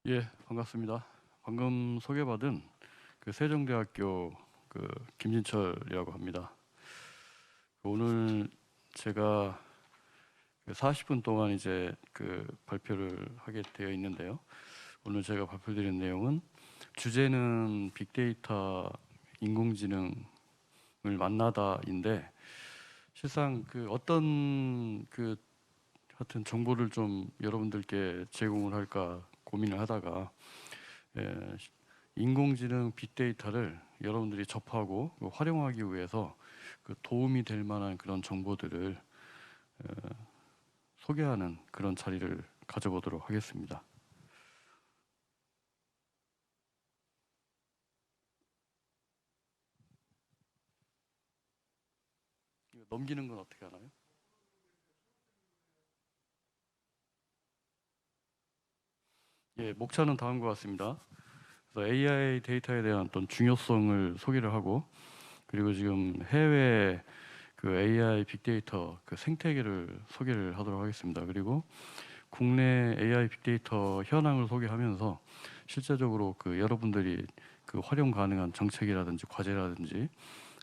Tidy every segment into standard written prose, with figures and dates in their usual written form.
예, 반갑습니다. 방금 소개받은 그 세종대학교 그 김진철이라고 합니다. 오늘 제가 40분 동안 이제 그 발표를 하게 되어 있는데요. 오늘 제가 발표드린 내용은 주제는 빅데이터 인공지능을 만나다인데 실상 그 어떤 그 하여튼 정보를 좀 여러분들께 제공을 할까 고민을 하다가 인공지능 빅데이터를 여러분들이 접하고 활용하기 위해서 그 도움이 될 만한 그런 정보들을 소개하는 그런 자리를 가져보도록 하겠습니다. 이거 넘기는 건 어떻게 하나요? 예, 목차는 다음과 같습니다. 그래서 AI 데이터에 대한 어떤 중요성을 소개를 하고, 그리고 지금 해외 그 AI 빅데이터 그 생태계를 소개를 하도록 하겠습니다. 그리고 국내 AI 빅데이터 현황을 소개하면서 실제적으로 그 여러분들이 그 활용 가능한 정책이라든지 과제라든지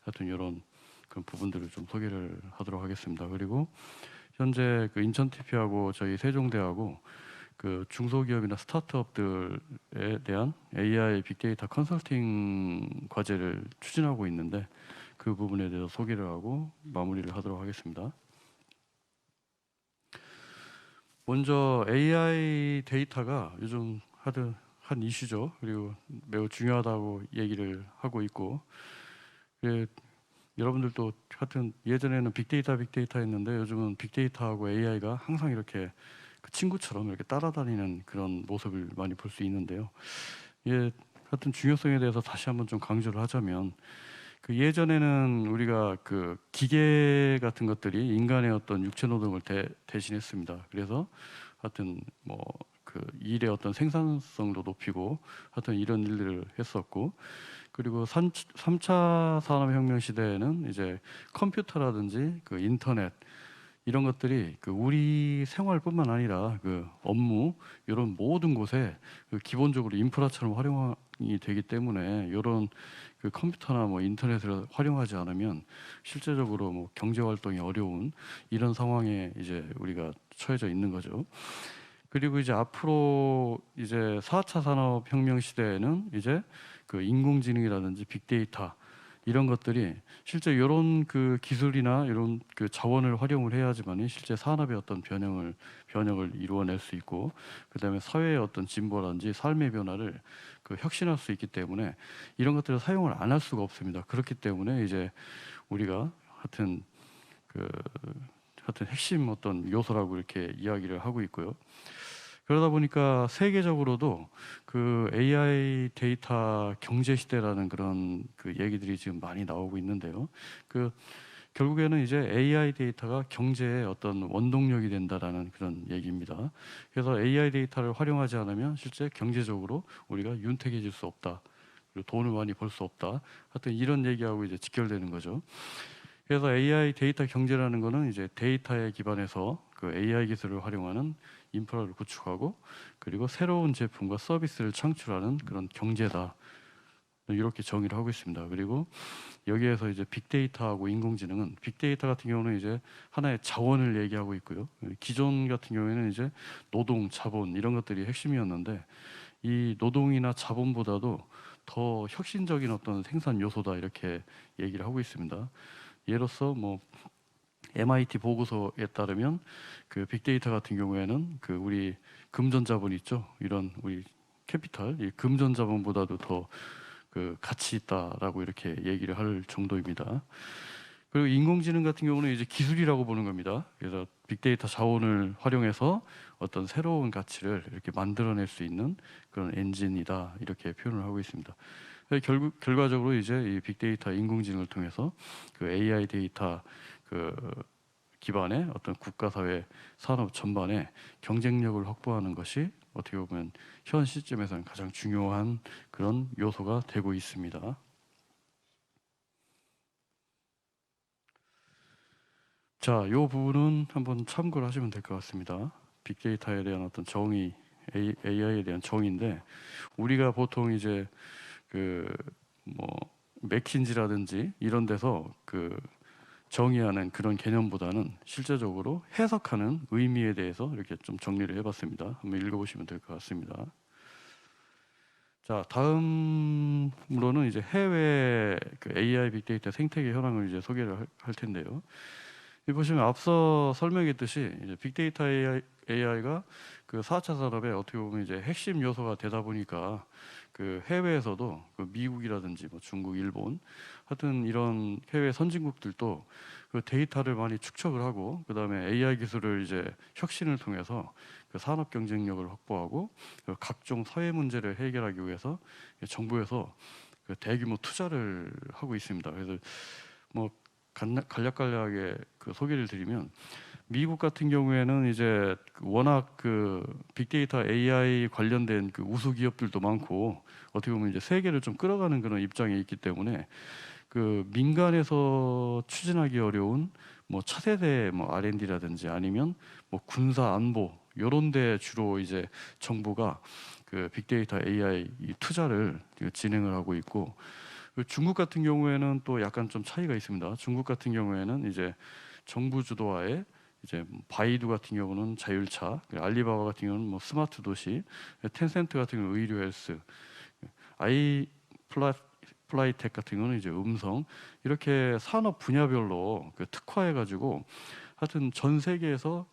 하여튼 이런 그런 부분들을 좀 소개를 하도록 하겠습니다. 그리고 현재 그 인천 TP하고 저희 세종대하고 그 중소기업이나 스타트업들에 대한 AI 빅데이터 컨설팅 과제를 추진하고 있는데 그 부분에 대해서 소개를 하고 마무리를 하도록 하겠습니다. 먼저 AI 데이터가 요즘 한 이슈죠. 그리고 매우 중요하다고 얘기를 하고 있고, 예, 여러분들도 하여튼 예전에는 빅데이터 했는데 요즘은 빅데이터하고 AI가 항상 이렇게 그 친구처럼 이렇게 따라다니는 그런 모습을 많이 볼 수 있는데요. 예, 하여튼 중요성에 대해서 다시 한번 좀 강조를 하자면 그 예전에는 우리가 그 기계 같은 것들이 인간의 어떤 육체 노동을 대신했습니다. 그래서 하여튼 뭐 그 일의 어떤 생산성도 높이고 하여튼 이런 일들을 했었고, 그리고 3차 산업혁명 시대에는 이제 컴퓨터라든지 그 인터넷 이런 것들이 그 우리 생활뿐만 아니라 그 업무 이런 모든 곳에 그 기본적으로 인프라처럼 활용이 되기 때문에 이런 그 컴퓨터나 뭐 인터넷을 활용하지 않으면 실제적으로 뭐 경제 활동이 어려운 이런 상황에 이제 우리가 처해져 있는 거죠. 그리고 이제 앞으로 이제 4차 산업혁명 시대에는 이제 그 인공지능이라든지 빅데이터 이런 것들이 실제 이런 그 기술이나 이런 그 자원을 활용을 해야지만이 실제 산업의 어떤 변형을 이루어낼 수 있고, 그다음에 사회의 어떤 진보라든지 삶의 변화를 그 혁신할 수 있기 때문에 이런 것들을 사용을 안 할 수가 없습니다. 그렇기 때문에 이제 우리가 그 하여튼 핵심 어떤 요소라고 이렇게 이야기를 하고 있고요. 그러다 보니까 세계적으로도 그 AI 데이터 경제 시대라는 그런 그 얘기들이 지금 많이 나오고 있는데요. 그 결국에는 이제 AI 데이터가 경제의 어떤 원동력이 된다라는 그런 얘기입니다. 그래서 AI 데이터를 활용하지 않으면 실제 경제적으로 우리가 윤택해질 수 없다. 그리고 돈을 많이 벌 수 없다. 하여튼 이런 얘기하고 이제 직결되는 거죠. 그래서 AI 데이터 경제라는 거는 이제 데이터에 기반해서 그 AI 기술을 활용하는 인프라를 구축하고, 그리고 새로운 제품과 서비스를 창출하는 그런 경제다. 이렇게 정의를 하고 있습니다. 그리고 여기에서 이제 빅데이터하고 인공지능은, 빅데이터 같은 경우는 이제 하나의 자원을 얘기하고 있고요. 기존 같은 경우에는 이제 노동, 자본 이런 것들이 핵심이었는데 이 노동이나 자본보다도 더 혁신적인 어떤 생산 요소다 이렇게 얘기를 하고 있습니다. 예로서 뭐 MIT 보고서에 따르면 그 빅데이터 같은 경우에는 그 우리 금전자본 있죠. 이런 우리 캐피탈, 이 금전자본보다도 더 그 가치 있다라고 이렇게 얘기를 할 정도입니다. 그리고 인공지능 같은 경우는 이제 기술이라고 보는 겁니다. 그래서 빅데이터 자원을 활용해서 어떤 새로운 가치를 이렇게 만들어낼 수 있는 그런 엔진이다 이렇게 표현을 하고 있습니다. 결과적으로 이제 이 빅데이터 인공지능을 통해서 그 AI 데이터 그 기반의 어떤 국가 사회 산업 전반에 경쟁력을 확보하는 것이 어떻게 보면 현 시점에서는 가장 중요한 그런 요소가 되고 있습니다. 자, 이 부분은 한번 참고를 하시면 될 것 같습니다. 빅데이터에 대한 어떤 정의, AI에 대한 정의인데 우리가 보통 이제 그 뭐 맥킨지라든지 이런 데서 그 정의하는 그런 개념보다는 실제적으로 해석하는 의미에 대해서 이렇게 좀 정리를 해봤습니다. 한번 읽어보시면 될 것 같습니다. 자, 다음으로는 이제 해외 그 AI 빅데이터 생태계 현황을 이제 소개를 할 텐데요. 여기 보시면 앞서 설명했듯이 이제 빅데이터 AI가 그 4차 산업에 어떻게 보면 이제 핵심 요소가 되다 보니까 그 해외에서도 그 미국이라든지 뭐 중국, 일본 하여튼 이런 해외 선진국들도 그 데이터를 많이 축적을 하고 그다음에 AI 기술을 이제 혁신을 통해서 그 산업 경쟁력을 확보하고 그 각종 사회 문제를 해결하기 위해서 정부에서 그 대규모 투자를 하고 있습니다. 그래서 뭐 간략간략하게 그 소개를 드리면 미국 같은 경우에는 이제 워낙 그 빅데이터 AI 관련된 그 우수 기업들도 많고 어떻게 보면 이제 세계를 좀 끌어가는 그런 입장에 있기 때문에 그 민간에서 추진하기 어려운 뭐 차세대 뭐 R&D라든지 아니면 뭐 군사 안보 요런 데 주로 이제 정부가 그 빅데이터 AI 이 투자를 진행을 하고 있고 중국 같은 경우에는 또 약간 좀 차이가 있습니다. 중국 같은 경우에는 이제 정부 주도하에 이제 바이두 같은 경우는 자율차, 알리바바 같은 경우는 뭐 스마트 도시, 텐센트 같은 경우는 의료 헬스, 플라이텍 같은 경우는 이제 음성 이렇게 산업 분야별로 그 특화해가지고 하여튼 전 세계에서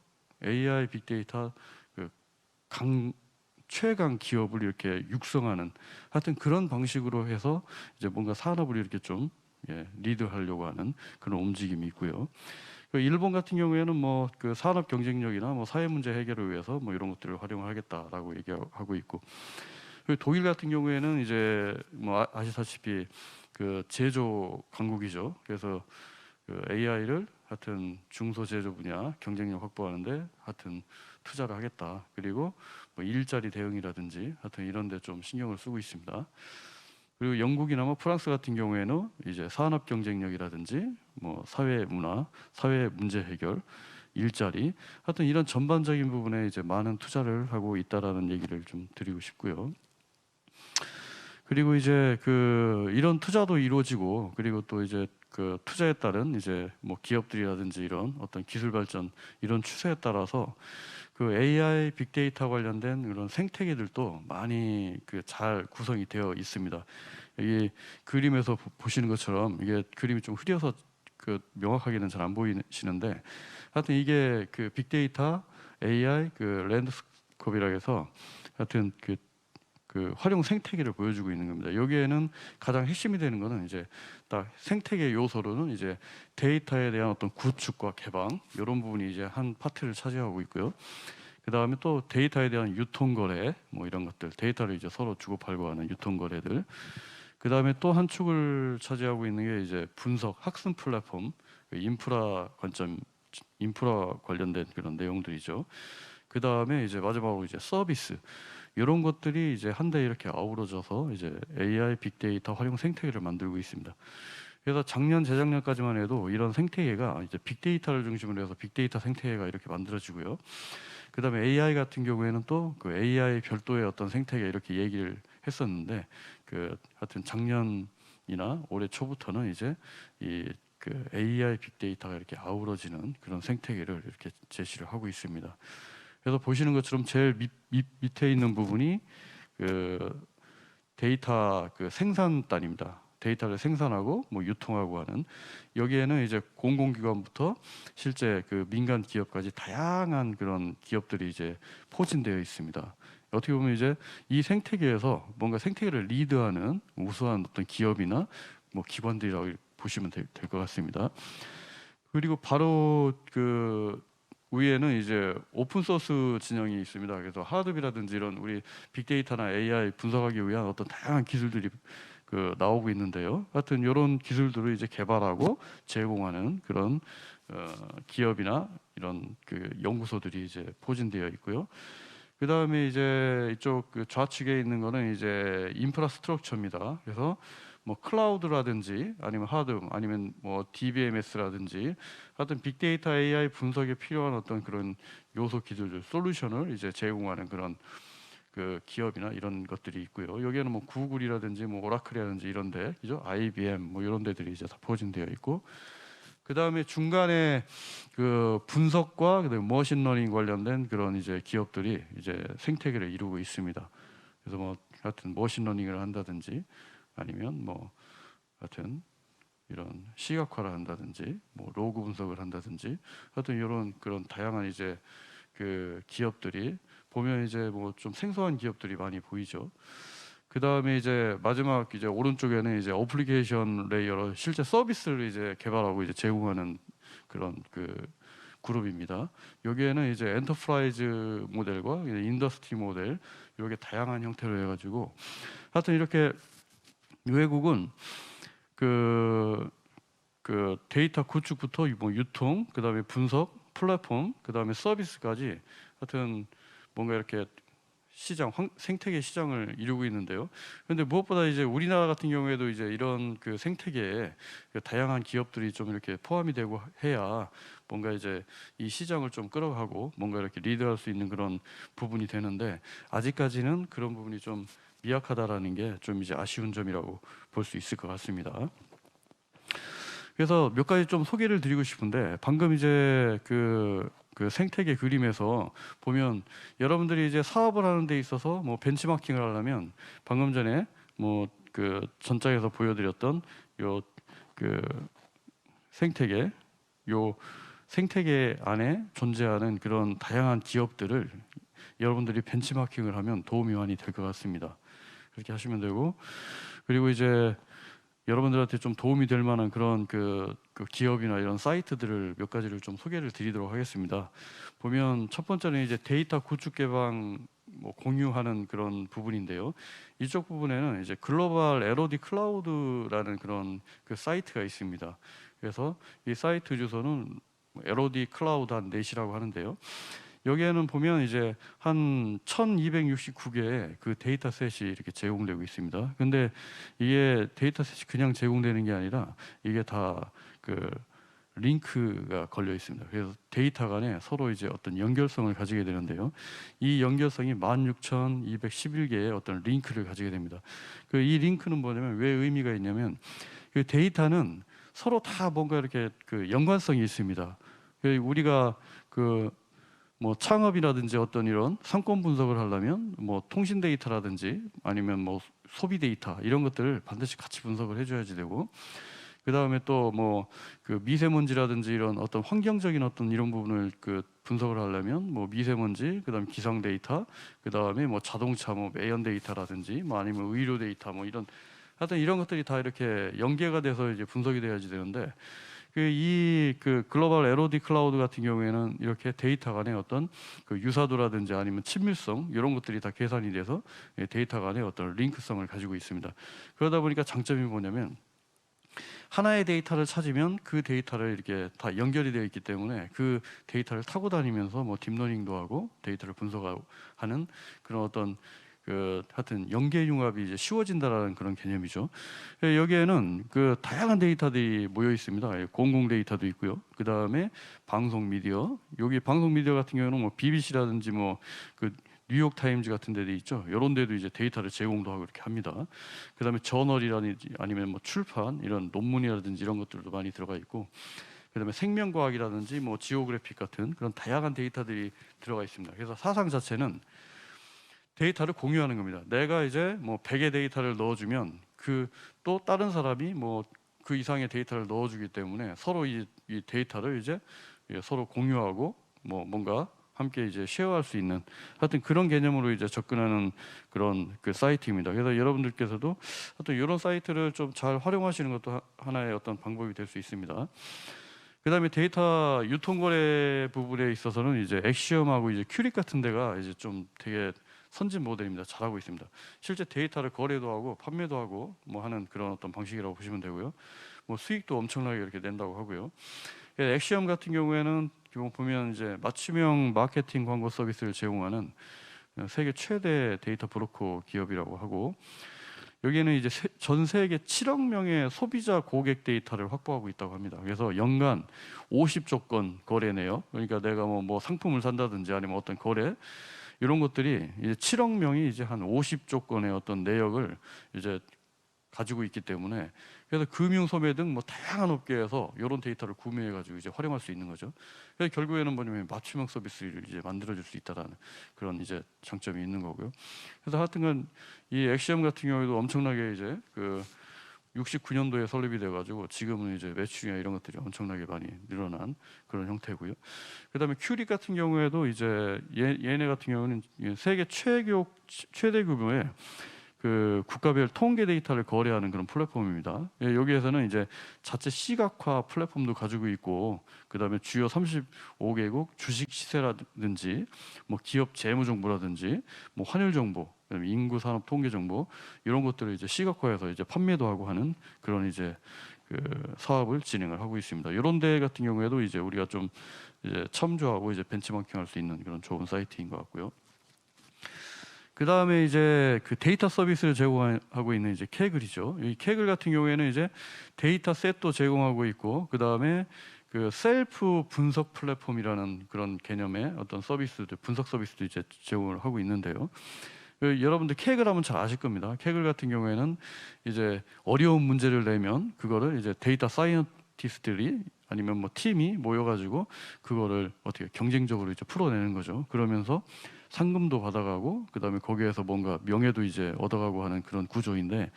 AI 빅데이터 그 최강 기업을 이렇게 육성하는 하여튼 그런 방식으로 해서 이제 뭔가 산업을 이렇게 좀 리드하려고 하는 그런 움직임이 있고요. 그 일본 같은 경우에는 뭐 그 산업 경쟁력이나 뭐 사회 문제 해결을 위해서 뭐 이런 것들을 활용하겠다라고 얘기하고 있고, 그리고 독일 같은 경우에는 이제 뭐 아시다시피 그 제조 강국이죠. 그래서 그 AI를 하여튼 중소제조 분야 경쟁력 확보하는데 하여튼 투자를 하겠다. 그리고 뭐 일자리 대응이라든지 하여튼 이런 데 좀 신경을 쓰고 있습니다. 그리고 영국이나 뭐 프랑스 같은 경우에는 이제 산업 경쟁력이라든지 뭐 사회 문화, 사회 문제 해결, 일자리 하여튼 이런 전반적인 부분에 이제 많은 투자를 하고 있다라는 얘기를 좀 드리고 싶고요. 그리고 이제 그 이런 투자도 이루어지고 그리고 또 이제 그 투자에 따른 이제 뭐 기업들이라든지 이런 어떤 기술 발전 이런 추세에 따라서 그 AI 빅데이터 관련된 그런 생태계들도 많이 그 잘 구성이 되어 있습니다. 이 그림에서 보시는 것처럼 이게 그림이 좀 흐려서 그 명확하게는 잘 안 보이시는데 하여튼 이게 그 빅데이터 AI 그 랜드스컵이라 해서 하여튼 그 활용 생태계를 보여주고 있는 겁니다. 여기에는 가장 핵심이 되는 거는 이제 딱 생태계 요소로는 이제 데이터에 대한 어떤 구축과 개방 이런 부분이 이제 한 파트를 차지하고 있고요. 그 다음에 또 데이터에 대한 유통거래 뭐 이런 것들 데이터를 이제 서로 주고팔고 하는 유통거래들 그 다음에 또 한 축을 차지하고 있는 게 이제 분석 학습 플랫폼 그 인프라 관련된 그런 내용들이죠. 그 다음에 이제 마지막으로 이제 서비스 이런 것들이 이제 한데 이렇게 아우러져서 이제 AI 빅데이터 활용 생태계를 만들고 있습니다. 그래서 작년 재작년까지만 해도 이런 생태계가 이제 빅데이터를 중심으로 해서 빅데이터 생태계가 이렇게 만들어지고요. 그다음에 AI 같은 경우에는 또 그 AI 별도의 어떤 생태계 이렇게 얘기를 했었는데 그 하여튼 작년이나 올해 초부터는 이제 이 그 AI 빅데이터가 이렇게 아우러지는 그런 생태계를 이렇게 제시를 하고 있습니다. 그래서 보시는 것처럼 제일 밑에 있는 부분이 그 데이터 그 생산단입니다. 데이터를 생산하고 뭐 유통하고 하는 여기에는 이제 공공기관부터 실제 그 민간 기업까지 다양한 그런 기업들이 이제 포진되어 있습니다. 어떻게 보면 이제 이 생태계에서 뭔가 생태계를 리드하는 우수한 어떤 기업이나 뭐 기관들이라고 보시면 될 것 같습니다. 그리고 바로 그 위에는 이제 오픈 소스 진영이 있습니다. 그래서 하드비라든지 이런 우리 빅데이터나 AI 분석하기 위한 어떤 다양한 기술들이 그 나오고 있는데요. 하여튼 이런 기술들을 이제 개발하고 제공하는 그런 기업이나 이런 그 연구소들이 이제 포진되어 있고요. 그 다음에 이제 이쪽 그 좌측에 있는 거는 이제 인프라스트럭처입니다. 그래서 뭐 클라우드라든지 아니면 하드 아니면 뭐 DBMS라든지 하여튼 빅데이터 AI 분석에 필요한 어떤 그런 요소 기술들 솔루션을 이제 제공하는 그런 그 기업이나 이런 것들이 있고요. 여기에는 뭐 구글이라든지 뭐 오라클이라든지 이런데, 그죠? IBM 뭐 이런 데들이 이제 다 포진되어 있고, 그 다음에 중간에 그 분석과 그다음에 머신러닝 관련된 그런 이제 기업들이 이제 생태계를 이루고 있습니다. 그래서 뭐 하여튼 머신러닝을 한다든지 아니면 뭐 하여튼 이런 시각화를 한다든지 뭐 로그 분석을 한다든지 하여튼 이런 그런 다양한 이제 그 기업들이 보면 이제 뭐 좀 생소한 기업들이 많이 보이죠. 그 다음에 이제 마지막 이제 오른쪽에는 이제 어플리케이션 레이어로 실제 서비스를 이제 개발하고 이제 제공하는 그런 그 그룹입니다. 여기에는 이제 엔터프라이즈 모델과 인더스트리 모델 이렇게 다양한 형태로 해가지고 하여튼 이렇게 외국은 그 데이터 구축부터 뭐 유통, 그 다음에 분석, 플랫폼, 그 다음에 서비스까지 하여튼 뭔가 이렇게 시장, 생태계 시장을 이루고 있는데요. 그런데 무엇보다 이제 우리나라 같은 경우에도 이제 이런 그 생태계에 그 다양한 기업들이 좀 이렇게 포함이 되고 해야 뭔가 이제 이 시장을 좀 끌어가고 뭔가 이렇게 리드할 수 있는 그런 부분이 되는데 아직까지는 그런 부분이 좀 미약하다라는 게 좀 이제 아쉬운 점이라고 볼 수 있을 것 같습니다. 그래서 몇 가지 좀 소개를 드리고 싶은데 방금 이제 그 생태계 그림에서 보면 여러분들이 이제 사업을 하는 데 있어서 뭐 벤치마킹을 하려면 방금 전에 뭐 그 전장에서 보여드렸던 요 그 생태계 요 생태계 안에 존재하는 그런 다양한 기업들을 여러분들이 벤치마킹을 하면 도움이 많이 될 것 같습니다. 그렇게 하시면 되고 그리고 이제 여러분들한테 좀 도움이 될 만한 그런 그 기업이나 이런 사이트들을 몇 가지를 좀 소개를 드리도록 하겠습니다. 보면 첫 번째는 이제 데이터 구축 개방 뭐 공유하는 그런 부분인데요. 이쪽 부분에는 이제 글로벌 LOD 클라우드라는 그런 그 사이트가 있습니다. 그래서 이 사이트 주소는 LOD 클라우드 한 넷이라고 하는데요. 여기에는 보면 이제 한 1269개의 그 데이터셋이 이렇게 제공되고 있습니다. 근데 이게 데이터셋이 그냥 제공되는 게 아니라 이게 다 그 링크가 걸려 있습니다. 그래서 데이터 간에 서로 이제 어떤 연결성을 가지게 되는데요. 이 연결성이 16,211개의 어떤 링크를 가지게 됩니다. 그 이 링크는 뭐냐면 왜 의미가 있냐면 그 데이터는 서로 다 뭔가 이렇게 그 연관성이 있습니다. 우리가 그 뭐 창업이라든지 어떤 이런 상권 분석을 하려면 뭐 통신 데이터라든지 아니면 뭐 소비 데이터 이런 것들을 반드시 같이 분석을 해줘야지 되고 그 다음에 또 뭐 그 미세먼지라든지 이런 어떤 환경적인 어떤 이런 부분을 그 분석을 하려면 뭐 미세먼지 그다음에 기상 데이터 그다음에 뭐 자동차 뭐 매연 데이터라든지 뭐 아니면 의료 데이터 뭐 이런 하여튼 이런 것들이 다 이렇게 연계가 돼서 이제 분석이 돼야지 되는데 그 글로벌 LOD 클라우드 같은 경우에는 이렇게 데이터 간의 어떤 그 유사도라든지 아니면 친밀성 이런 것들이 다 계산이 돼서 데이터 간의 어떤 링크성을 가지고 있습니다. 그러다 보니까 장점이 뭐냐면 하나의 데이터를 찾으면 그 데이터를 이렇게 다 연결이 되어 있기 때문에 그 데이터를 타고 다니면서 뭐 딥러닝도 하고 데이터를 분석하는 그런 어떤 그 하여튼 연계 융합이 이제 쉬워진다라는 그런 개념이죠. 여기에는 그 다양한 데이터들이 모여 있습니다. 공공 데이터도 있고요. 그 다음에 방송 미디어. 여기 방송 미디어 같은 경우는 뭐 BBC라든지 뭐 그 뉴욕 타임즈 같은 데도 있죠. 이런 데도 이제 데이터를 제공도 하고 이렇게 합니다. 그 다음에 저널이라든지 아니면 뭐 출판 이런 논문이라든지 이런 것들도 많이 들어가 있고. 그 다음에 생명과학이라든지 뭐 지오그래픽 같은 그런 다양한 데이터들이 들어가 있습니다. 그래서 사상 자체는 데이터를 공유하는 겁니다. 내가 이제 뭐 100의 데이터를 넣어주면 그 또 다른 사람이 뭐 그 이상의 데이터를 넣어주기 때문에 서로 이 데이터를 이제 서로 공유하고 뭐 뭔가 함께 이제 쉐어할 수 있는 하여튼 그런 개념으로 이제 접근하는 그런 그 사이트입니다. 그래서 여러분들께서도 하여튼 이런 사이트를 좀 잘 활용하시는 것도 하나의 어떤 방법이 될 수 있습니다. 그다음에 데이터 유통거래 부분에 있어서는 이제 엑시엄하고 이제 큐릭 같은 데가 이제 좀 되게 선진 모델입니다. 잘하고 있습니다. 실제 데이터를 거래도 하고 판매도 하고 뭐 하는 그런 어떤 방식이라고 보시면 되고요. 뭐 수익도 엄청나게 이렇게 낸다고 하고요. 엑시엄 같은 경우에는 보면 이제 맞춤형 마케팅 광고 서비스를 제공하는 세계 최대 데이터 브로커 기업이라고 하고 여기에는 이제 전 세계 7억 명의 소비자 고객 데이터를 확보하고 있다고 합니다. 그래서 연간 50조 건 거래네요. 그러니까 내가 뭐 상품을 산다든지 아니면 어떤 거래 이런 것들이 이제 7억 명이 이제 한 50조 건의 어떤 내역을 이제 가지고 있기 때문에, 그래서 금융, 소매 등 뭐 다양한 업계에서 이런 데이터를 구매해 가지고 이제 활용할 수 있는 거죠. 그래서 결국에는 뭐냐면 맞춤형 서비스를 이제 만들어줄 수 있다라는 그런 이제 장점이 있는 거고요. 그래서 하여튼간 이 엑시엄 같은 경우에도 엄청나게 이제 그 69년도에 설립이 돼가지고 지금은 이제 매출이나 이런 것들이 엄청나게 많이 늘어난 그런 형태고요. 그다음에 큐릭 같은 경우에도 이제 얘네 같은 경우는 세계 최대 규모의 그 국가별 통계 데이터를 거래하는 그런 플랫폼입니다. 여기에서는 이제 자체 시각화 플랫폼도 가지고 있고, 그다음에 주요 35개국 주식 시세라든지 뭐 기업 재무 정보라든지 뭐 환율 정보, 그다음에 인구 산업 통계 정보 이런 것들을 이제 시각화해서 이제 판매도 하고 하는 그런 이제 그 사업을 진행을 하고 있습니다. 이런 데 같은 경우에도 이제 우리가 좀 이제 참조하고 이제 벤치마킹할 수 있는 그런 좋은 사이트인 것 같고요. 그 다음에 이제 그 데이터 서비스를 제공하고 있는 이제 캐글이죠. 이 캐글 같은 경우에는 이제 데이터 셋도 제공하고 있고, 그 다음에 그 셀프 분석 플랫폼이라는 그런 개념의 어떤 서비스들, 분석 서비스도 이제 제공을 하고 있는데요. 여러분들 캐글 하면 잘 아실 겁니다. 캐글 같은 경우에는 이제 어려운 문제를 내면 그거를 이제 데이터 사이언티스트들이 아니면 뭐 팀이 모여가지고 그거를 어떻게 경쟁적으로 이제 풀어내는 거죠. 그러면서 상금도 받아가고 그다음에 거기에서 뭔가 명예도 이제 얻어가고 하는 그런 구조인데,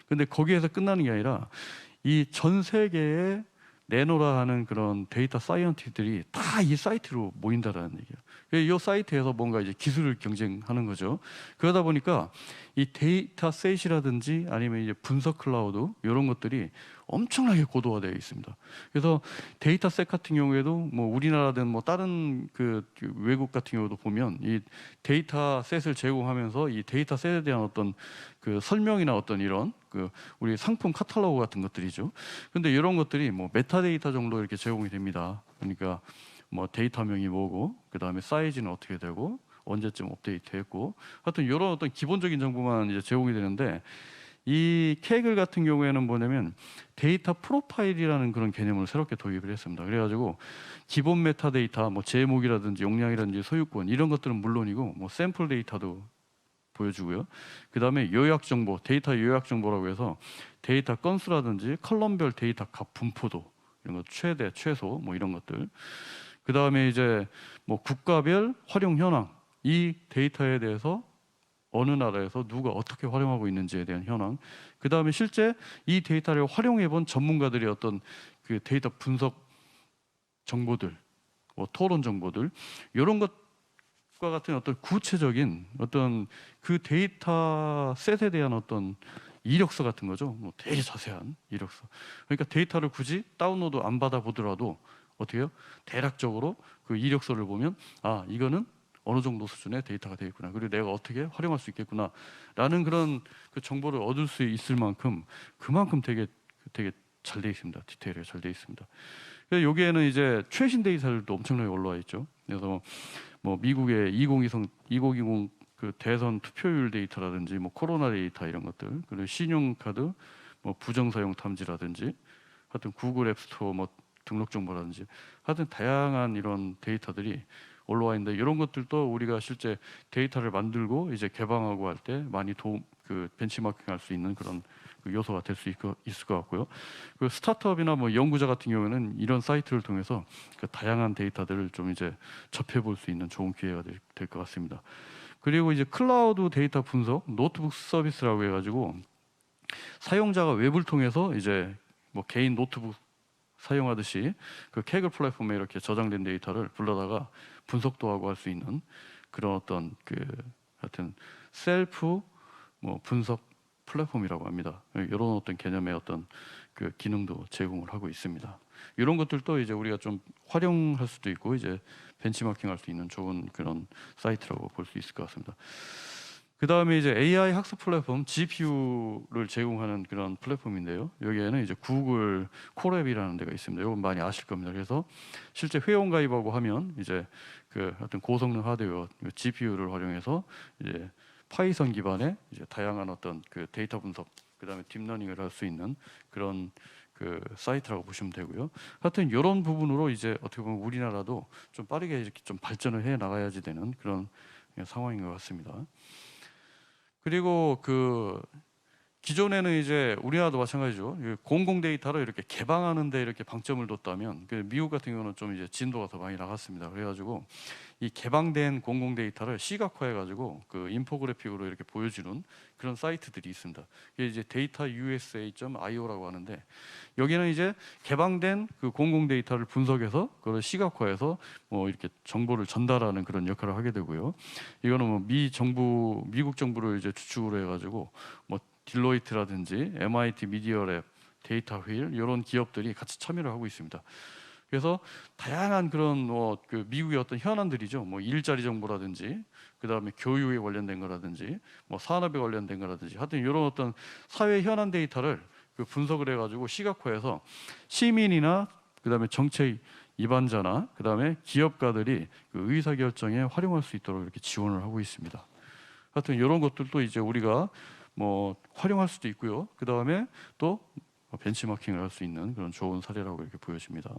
근데 거기에서 끝나는 게 아니라 이 전 세계에 내노라 하는 그런 데이터 사이언티스트들이 다 이 사이트로 모인다라는 얘기예요. 이 사이트에서 뭔가 이제 기술을 경쟁하는 거죠. 그러다 보니까 이 데이터 셋이라든지 아니면 이제 분석 클라우드 이런 것들이 엄청나게 고도화되어 있습니다. 그래서 데이터 셋 같은 경우에도 뭐 우리나라든 뭐 다른 그 외국 같은 경우도 보면 이 데이터 셋을 제공하면서 이 데이터 셋에 대한 어떤 그 설명이나 어떤 이런 그 우리 상품 카탈로그 같은 것들이죠. 근데 이런 것들이 뭐 메타데이터 정도 이렇게 제공이 됩니다. 그러니까 뭐 데이터명이 뭐고, 그 다음에 사이즈는 어떻게 되고, 언제쯤 업데이트했고, 하여튼 이런 어떤 기본적인 정보만 이제 제공이 되는데, 이 캐글 같은 경우에는 뭐냐면 데이터 프로파일이라는 그런 개념을 새롭게 도입을 했습니다. 그래가지고 기본 메타데이터, 뭐 제목이라든지 용량이라든지 소유권 이런 것들은 물론이고, 뭐 샘플 데이터도 보여주고요. 그 다음에 요약 정보, 데이터 요약 정보라고 해서 데이터 건수라든지 컬럼별 데이터 값 분포도 이런 것 최대, 최소 뭐 이런 것들. 그 다음에 이제 뭐 국가별 활용 현황, 이 데이터에 대해서 어느 나라에서 누가 어떻게 활용하고 있는지에 대한 현황. 그 다음에 실제 이 데이터를 활용해 본 전문가들의 어떤 그 데이터 분석 정보들, 뭐 토론 정보들 이런 것과 같은 어떤 구체적인 어떤 그 데이터 셋에 대한 어떤 이력서 같은 거죠. 뭐 되게 자세한 이력서. 그러니까 데이터를 굳이 다운로드 안 받아 보더라도 어떻게 해요? 대략적으로 그 이력서를 보면 아 이거는 어느 정도 수준의 데이터가 되어 있구나. 그리고 내가 어떻게 활용할 수 있겠구나. 라는 그런 그 정보를 얻을 수 있을 만큼 그만큼 되게 잘 되어 있습니다. 디테일하게 잘 되어 있습니다. 그래서 여기에는 이제 최신 데이터들도 엄청나게 올라와 있죠. 그래서 뭐 미국의 2020 그 대선 투표율 데이터라든지 뭐 코로나 데이터 이런 것들, 그리고 신용카드 뭐 부정사용 탐지라든지 하여튼 구글 앱스토어 뭐 등록 정보라든지 하여튼 다양한 이런 데이터들이 올라와 있는데, 이런 것들도 우리가 실제 데이터를 만들고 이제 개방하고 할 때 많이 그 벤치마킹할 수 있는 그런 그 요소가 될 수 있을 것 같고요. 그 스타트업이나 뭐 연구자 같은 경우에는 이런 사이트를 통해서 그 다양한 데이터들을 좀 이제 접해볼 수 있는 좋은 기회가 될 것 같습니다. 그리고 이제 클라우드 데이터 분석 노트북 서비스라고 해가지고 사용자가 웹을 통해서 이제 뭐 개인 노트북 사용하듯이 그 캐글 플랫폼에 이렇게 저장된 데이터를 불러다가 분석도 하고 할 수 있는 그런 어떤 그 하여튼 셀프 뭐 분석 플랫폼이라고 합니다. 이런 어떤 개념의 어떤 그 기능도 제공을 하고 있습니다. 이런 것들도 이제 우리가 좀 활용할 수도 있고 이제 벤치마킹할 수 있는 좋은 그런 사이트라고 볼 수 있을 것 같습니다. 그 다음에 이제 AI 학습 플랫폼 GPU를 제공하는 그런 플랫폼인데요. 여기에는 이제 구글 콜앱이라는 데가 있습니다. 이건 많이 아실 겁니다. 그래서 실제 회원 가입하고 하면 이제 그 어떤 고성능 하드웨어 GPU를 활용해서 이제 파이썬 기반의 이제 다양한 어떤 그 데이터 분석, 그 다음에 딥러닝을 할 수 있는 그런 그 사이트라고 보시면 되고요. 하여튼 이런 부분으로 이제 어떻게 보면 우리나라도 좀 빠르게 이렇게 좀 발전을 해 나가야지 되는 그런 상황인 것 같습니다. 그리고 그 기존에는 이제 우리나라도 마찬가지죠. 공공 데이터를 이렇게 개방하는데 이렇게 방점을 뒀다면 그 미국 같은 경우는 좀 이제 진도가 더 많이 나갔습니다. 그래가지고 이 개방된 공공 데이터를 시각화해가지고 그 인포그래픽으로 이렇게 보여주는 그런 사이트들이 있습니다. 이게 이제 데이터 USA.io라고 하는데 여기는 이제 개방된 그 공공 데이터를 분석해서 그걸 시각화해서 뭐 이렇게 정보를 전달하는 그런 역할을 하게 되고요. 이거는 뭐 미국 정부를 이제 주축으로 해가지고 뭐 딜로이트라든지 MIT 미디어랩, 데이터 휠 이런 기업들이 같이 참여를 하고 있습니다. 그래서 다양한 그런 그 미국의 어떤 현안들이죠. 뭐 일자리 정보라든지, 그 다음에 교육에 관련된 거라든지, 뭐 산업에 관련된 거라든지, 하여튼 이런 어떤 사회 현안 데이터를 그 분석을 해가지고 시각화해서 시민이나 그 다음에 정책 입안자나 그 다음에 기업가들이 그 의사 결정에 활용할 수 있도록 이렇게 지원을 하고 있습니다. 하여튼 이런 것들도 이제 우리가 뭐 활용할 수도 있고요. 그 다음에 또 벤치마킹을 할 수 있는 그런 좋은 사례라고 이렇게 보여집니다.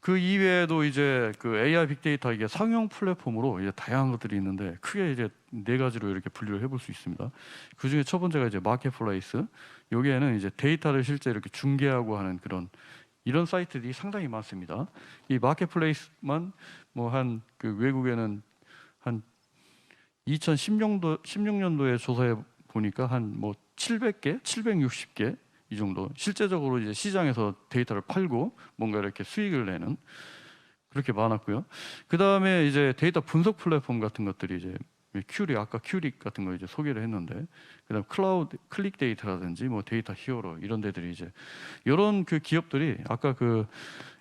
그 이외에도 이제 그 AI 빅데이터 이게 상용 플랫폼으로 이제 다양한 것들이 있는데 크게 이제 네 가지로 이렇게 분류를 해볼 수 있습니다. 그 중에 첫 번째가 이제 마켓플레이스. 여기에는 이제 데이터를 실제 이렇게 중개하고 하는 그런 이런 사이트들이 상당히 많습니다. 이 마켓플레이스만 뭐 한 그 외국에는 한 16년도에 조사해 보니까 한 뭐 700개, 760개 이 정도 실제적으로 이제 시장에서 데이터를 팔고 뭔가 이렇게 수익을 내는 그렇게 많았고요. 그 다음에 이제 데이터 분석 플랫폼 같은 것들이 이제 아까 큐릭 같은 거 이제 소개를 했는데, 그다음 클라우드 클릭 데이터라든지 뭐 데이터 히어로 이런 데들이 이제 이런 그 기업들이 아까 그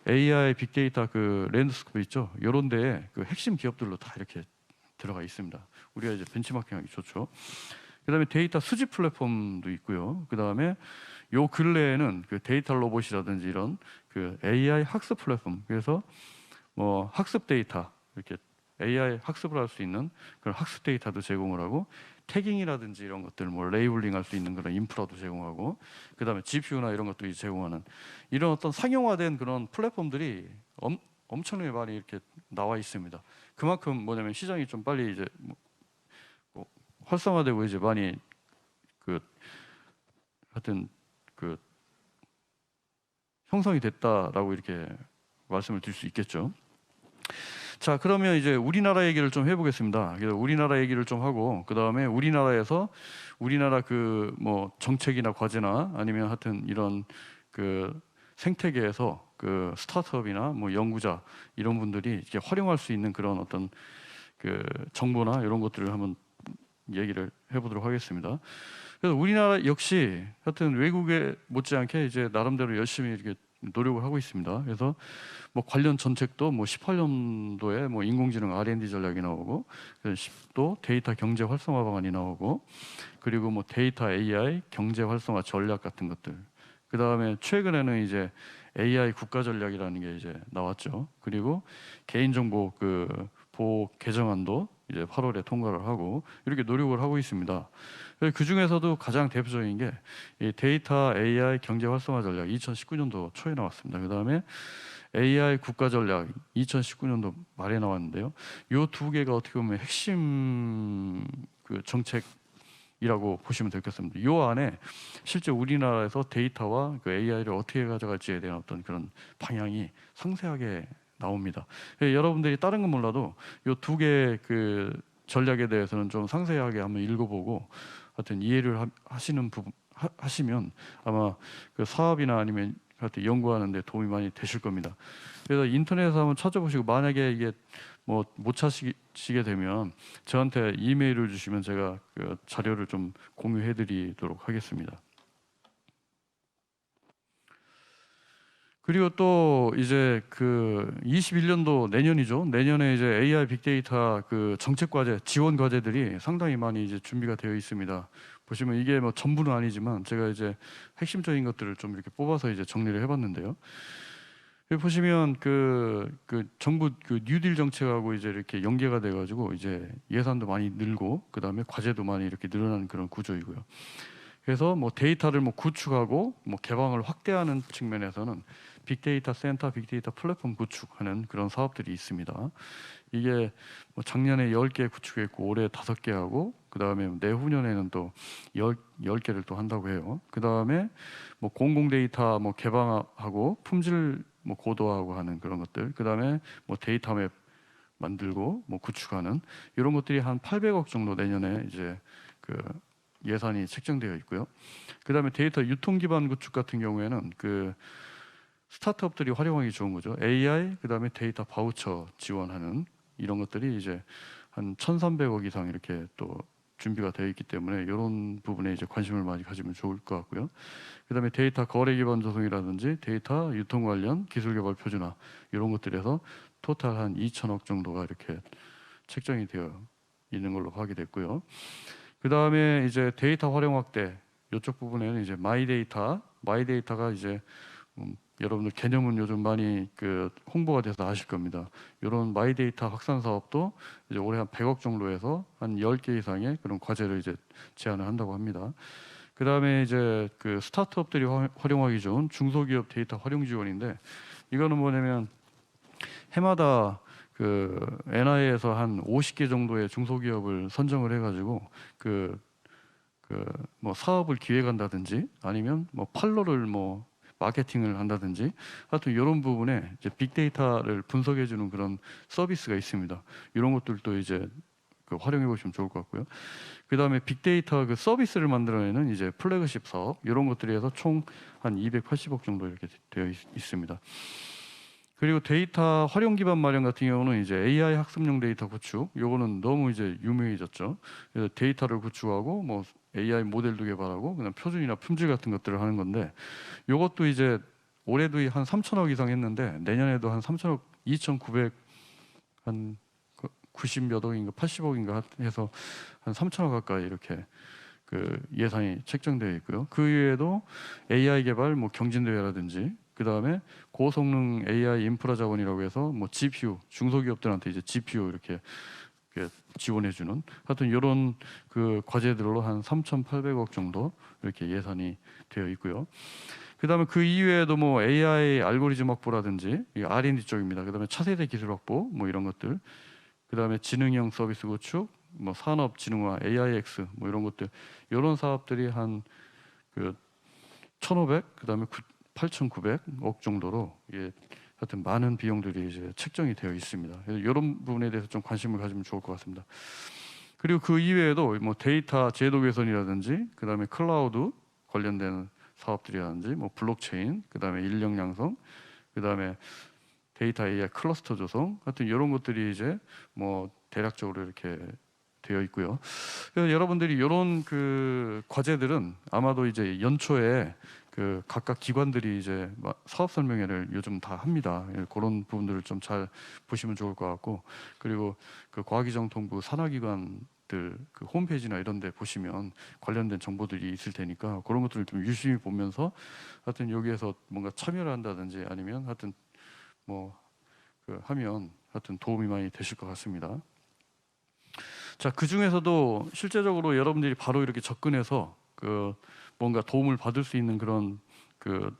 AI 빅데이터 그 랜드스코프 있죠. 이런 데에 그 핵심 기업들로 다 이렇게 들어가 있습니다. 우리가 이제 벤치마킹하기 좋죠. 그다음에 데이터 수집 플랫폼도 있고요. 그다음에 요 근래에는 그 데이터 로봇이라든지 이런 그 AI 학습 플랫폼, 그래서 뭐 학습 데이터 이렇게 AI 학습을 할 수 있는 그런 학습 데이터도 제공을 하고, 태깅이라든지 이런 것들 뭐 레이블링 할 수 있는 그런 인프라도 제공하고, 그다음에 GPU나 이런 것들이 제공하는 이런 어떤 상용화된 그런 플랫폼들이 엄청나게 많이 이렇게 나와 있습니다. 그만큼 뭐냐면 시장이 좀 빨리 이제 뭐 활성화되고 이제 많이 그 하여튼 그 형성이 됐다라고 이렇게 말씀을 드릴 수 있겠죠. 자, 그러면 이제 우리나라 얘기를 좀 해보겠습니다. 그래서 우리나라 얘기를 좀 하고, 그 다음에 우리나라에서 우리나라 그 뭐 정책이나 과제나 아니면 하여튼 이런 그 생태계에서 그 스타트업이나 뭐 연구자 이런 분들이 이렇게 활용할 수 있는 그런 어떤 그 정보나 이런 것들을 한번 얘기를 해보도록 하겠습니다. 그래서 우리나라 역시 하여튼 외국에 못지않게 이제 나름대로 열심히 이렇게 노력을 하고 있습니다. 그래서 뭐 관련 정책도 뭐 18년도에 뭐 인공지능 R&D 전략이 나오고, 또 데이터 경제 활성화 방안이 나오고, 그리고 뭐 데이터 AI 경제 활성화 전략 같은 것들. 그 다음에 최근에는 이제 AI 국가 전략이라는 게 이제 나왔죠. 그리고 개인정보 그 보호 개정안도 이제 8월에 통과를 하고 이렇게 노력을 하고 있습니다. 그 중에서도 가장 대표적인 게 이 데이터 AI 경제 활성화 전략 2019년도 초에 나왔습니다. 그 다음에 AI 국가 전략 2019년도 말에 나왔는데요. 이 두 개가 어떻게 보면 핵심 그 정책이라고 보시면 되겠습니다. 이 안에 실제 우리나라에서 데이터와 그 AI를 어떻게 가져갈지에 대한 어떤 그런 방향이 상세하게 나옵니다. 여러분들이 다른 건 몰라도 이 두 개의 그 전략에 대해서는 좀 상세하게 한번 읽어보고 하여튼 이해를 하시면 아마 그 사업이나 아니면 하여튼 연구하는 데 도움이 많이 되실 겁니다. 그래서 인터넷에서 한번 찾아보시고, 만약에 이게 뭐 못 찾으시게 되면 저한테 이메일을 주시면 제가 그 자료를 좀 공유해 드리도록 하겠습니다. 그리고 또 이제 그 21년도 내년이죠. 내년에 이제 AI 빅데이터 그 정책 과제, 지원 과제들이 상당히 많이 이제 준비가 되어 있습니다. 보시면 이게 뭐 전부는 아니지만 제가 이제 핵심적인 것들을 좀 이렇게 뽑아서 이제 정리를 해봤는데요. 여기 보시면 그 정부 그 뉴딜 정책하고 이제 이렇게 연계가 돼가지고 이제 예산도 많이 늘고, 그 다음에 과제도 많이 이렇게 늘어나는 그런 구조이고요. 그래서 뭐 데이터를 뭐 구축하고 뭐 개방을 확대하는 측면에서는 빅데이터 센터, 빅데이터 플랫폼 구축하는 그런 사업들이 있습니다. 이게 뭐 작년에 10개 구축했고 올해 5개 하고 그다음에 내후년에는 또 10개를 또 한다고 해요. 그다음에 뭐 공공 데이터 뭐 개방하고 품질 뭐 고도화하고 하는 그런 것들. 그다음에 뭐 데이터 맵 만들고 뭐 구축하는 이런 것들이 한 800억 정도 내년에 이제 그 예산이 책정되어 있고요. 그다음에 데이터 유통 기반 구축 같은 경우에는 그 스타트업들이 활용하기 좋은 거죠. AI 그다음에 데이터 바우처 지원하는 이런 것들이 이제 한 1,300억 이상 이렇게 또 준비가 되어 있기 때문에 이런 부분에 이제 관심을 많이 가지면 좋을 것 같고요. 그다음에 데이터 거래 기반 조성이라든지 데이터 유통 관련 기술 개발 표준화 이런 것들에서 토탈 한 2천억 정도가 이렇게 책정이 되어 있는 걸로 파악됐고요. 그다음에 이제 데이터 활용 확대 이쪽 부분에는 이제 마이데이터가 이제 여러분들 개념은 요즘 많이 그 홍보가 돼서 아실 겁니다. 이런 마이데이터 확산 사업도 이제 올해 한 100억 정도 해서 한 10개 이상의 그런 과제를 이제 제안을 한다고 합니다. 그다음에 이제 그 스타트업들이 활용하기 좋은 중소기업 데이터 활용 지원인데 이거는 뭐냐면 해마다 그 NI에서 한 50개 정도의 중소기업을 선정을 해가지고 그 뭐 사업을 기획한다든지 아니면 뭐 판로를 뭐 마케팅을 한다든지 하여튼 이런 부분에 이제 빅데이터를 분석해주는 그런 서비스가 있습니다. 이런 것들도 이제 그 활용해 보시면 좋을 것 같고요. 그 다음에 빅데이터 그 서비스를 만들어내는 이제 플래그십 사업 이런 것들이 해서 총 한 280억 정도 이렇게 되어 있습니다. 그리고 데이터 활용 기반 마련 같은 경우는 이제 AI 학습용 데이터 구축 요거는 너무 이제 유명해졌죠. 그래서 데이터를 구축하고 뭐 AI 모델도 개발하고 그냥 표준이나 품질 같은 것들을 하는 건데 요것도 이제 올해도 한 3천억 이상 했는데 내년에도 한 3천억 2,900 한 90 몇 억인가 80억인가 해서 한 3천억 가까이 이렇게 그 예산이 책정되어 있고요. 그 이외에도 AI 개발 뭐 경진대회라든지 그 다음에 고성능 AI 인프라 자원이라고 해서 뭐 GPU 중소기업들한테 이제 GPU 이렇게 지원해주는 하여튼 이런 그 과제들로 한 3,800억 정도 이렇게 예산이 되어 있고요. 그다음에 그 이외에도 뭐 AI 알고리즘 확보라든지 이 R&D 쪽입니다. 그다음에 차세대 기술 확보 뭐 이런 것들. 그다음에 지능형 서비스 구축, 뭐 산업진흥화, AIX 뭐 이런 것들 이런 사업들이 한 그 1,500 그다음에 8,900억 정도로 하여튼 많은 비용들이 이제 책정이 되어 있습니다. 그래서 이런 부분에 대해서 좀 관심을 가지면 좋을 것 같습니다. 그리고 그 이외에도 뭐 데이터 제도 개선이라든지 그다음에 클라우드 관련된 사업들이라든지 뭐 블록체인 그다음에 인력 양성 그다음에 데이터 AI 클러스터 조성 하여튼 이런 것들이 이제 뭐 대략적으로 이렇게 되어 있고요. 그래서 여러분들이 이런 그 과제들은 아마도 이제 연초에 그 각각 기관들이 이제 사업 설명회를 요즘 다 합니다. 그런 부분들을 좀 잘 보시면 좋을 것 같고 그리고 그 과학기정통부 산하기관들 그 홈페이지나 이런 데 보시면 관련된 정보들이 있을 테니까 그런 것들을 좀 유심히 보면서 하여튼 여기에서 뭔가 참여를 한다든지 아니면 하여튼 뭐 그 하면 하여튼 도움이 많이 되실 것 같습니다. 자, 그 중에서도 실제적으로 여러분들이 바로 이렇게 접근해서 그 뭔가 도움을 받을 수 있는 그런 그